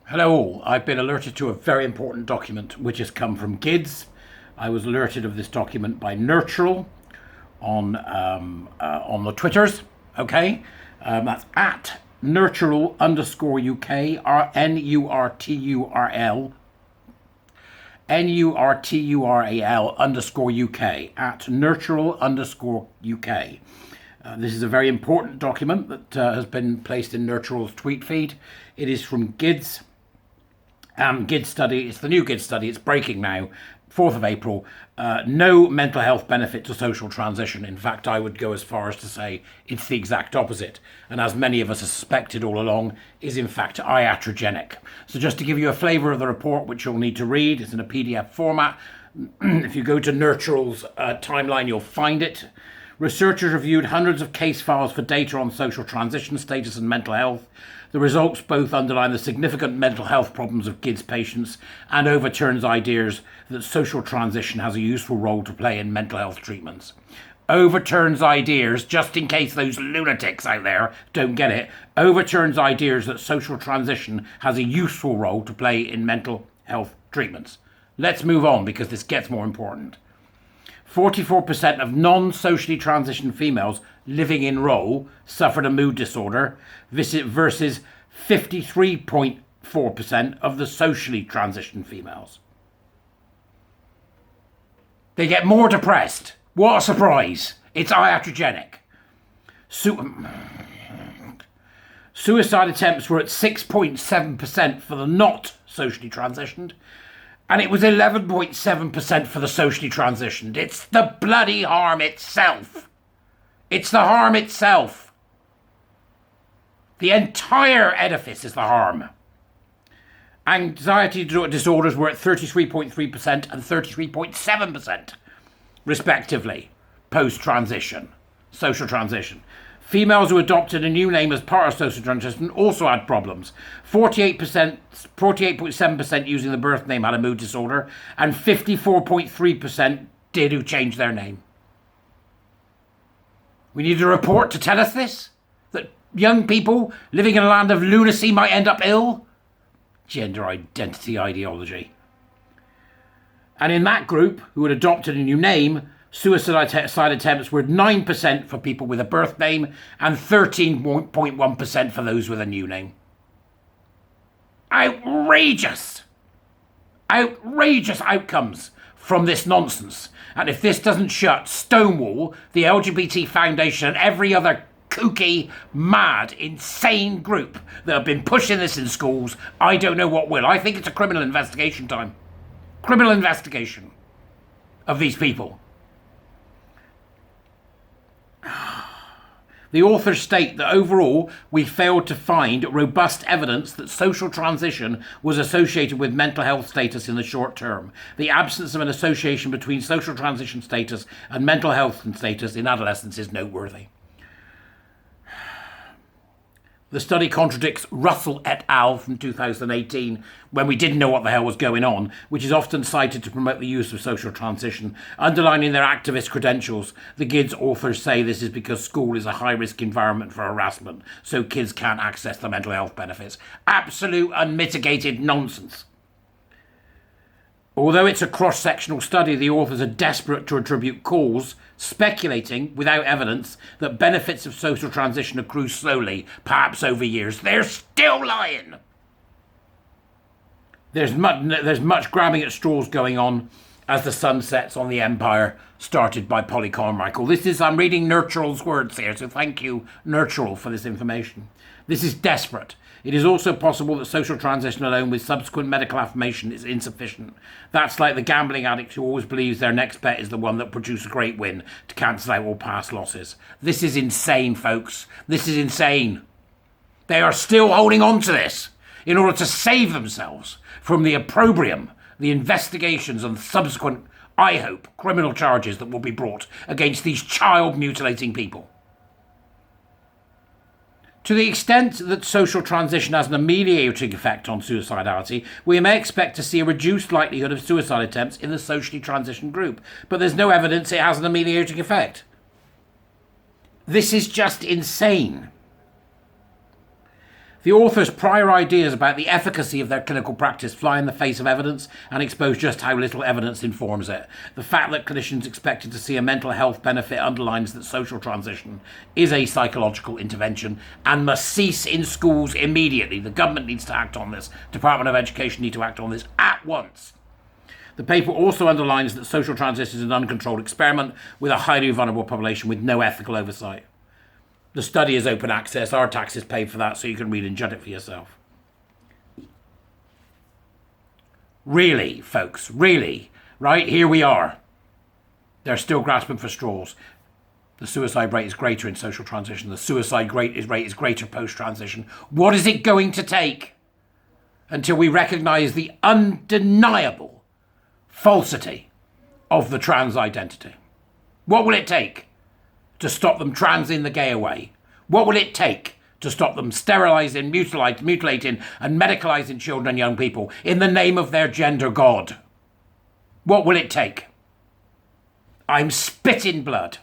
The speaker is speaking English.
Hello all, I've been alerted to a very important document which has come from GIDS. I was alerted of this document by Nurtural on the Twitters, okay? That's at Nurtural underscore UK, Nurturl, Nurtural underscore UK, at Nurtural underscore UK. This is a very important document that has been placed in Nurtural's tweet feed. It is from GIDS. GIDS study, it's the new GIDS study, it's breaking now, 4th of April. No mental health benefit to social transition. In fact, I would go as far as to say it's the exact opposite. And as many of us have suspected all along, is in fact iatrogenic. So just to give you a flavour of the report, which you'll need to read, it's in a PDF format. If you go to Nurtural's timeline, you'll find it. Researchers reviewed hundreds of case files for data on social transition status and mental health. The results both underline the significant mental health problems of GIDS patients and overturns ideas that social transition has a useful role to play in mental health treatments. Overturns ideas, just in case those lunatics out there don't get it, overturns ideas that social transition has a useful role to play in mental health treatments. Let's move on because this gets more important. 44% of non-socially transitioned females living in Role suffered a mood disorder versus 53.4% of the socially transitioned females. They get more depressed. What a surprise. It's iatrogenic. Suicide attempts were at 6.7% for the not socially transitioned, and it was 11.7% for the socially transitioned. It's the bloody harm itself. It's the harm itself. The entire edifice is the harm. Anxiety disorders were at 33.3% and 33.7%, respectively, post-transition, social transition. Females who adopted a new name as part of social transition also had problems. 48.7% using the birth name had a mood disorder, and 54.3% did who changed their name. We need a report to tell us this? That young people living in a land of lunacy might end up ill? Gender identity ideology. And in that group, who had adopted a new name, suicide attempts were 9% for people with a birth name and 13.1% for those with a new name. Outrageous! Outrageous outcomes from this nonsense. And if this doesn't shut Stonewall, the LGBT Foundation, and every other kooky, mad, insane group that have been pushing this in schools, I don't know what will. I think it's a criminal investigation time. Criminal investigation of these people. The authors state that overall, we failed to find robust evidence that social transition was associated with mental health status in the short term. The absence of an association between social transition status and mental health status in adolescence is noteworthy. The study contradicts Russell et al. From 2018, when we didn't know what the hell was going on, which is often cited to promote the use of social transition. Underlining their activist credentials, the GIDS authors say this is because school is a high-risk environment for harassment, so kids can't access the mental health benefits. Absolute unmitigated nonsense. Although it's a cross-sectional study, the authors are desperate to attribute cause, speculating, without evidence, that benefits of social transition accrue slowly, perhaps over years. They're still lying! There's much grabbing at straws going on as the sun sets on the empire started by Polly Carmichael. I'm reading Nurtural's words here, so thank you, Nurtural, for this information. This is desperate. It is also possible that social transition alone with subsequent medical affirmation is insufficient. That's like the gambling addict who always believes their next bet is the one that produces a great win to cancel out all past losses. This is insane, folks. This is insane. They are still holding on to this in order to save themselves from the opprobrium, the investigations and subsequent, I hope, criminal charges that will be brought against these child-mutilating people. To the extent that social transition has an ameliorating effect on suicidality, we may expect to see a reduced likelihood of suicide attempts in the socially transitioned group, but there's no evidence it has an ameliorating effect. This is just insane. The author's prior ideas about the efficacy of their clinical practice fly in the face of evidence and expose just how little evidence informs it. The fact that clinicians expected to see a mental health benefit underlines that social transition is a psychological intervention and must cease in schools immediately. The government needs to act on this. Department of Education need to act on this at once. The paper also underlines that social transition is an uncontrolled experiment with a highly vulnerable population with no ethical oversight. The study is open access. Our taxes paid for that, so you can read and judge it for yourself. Really, folks, really, right? Here we are. They're still grasping for straws. The suicide rate is greater in social transition. The suicide rate is greater post-transition. What is it going to take until we recognise the undeniable falsity of the trans identity? What will it take to stop them transing the gay away? What will it take to stop them sterilising, mutilating and medicalising children and young people in the name of their gender god? What will it take? I'm spitting blood.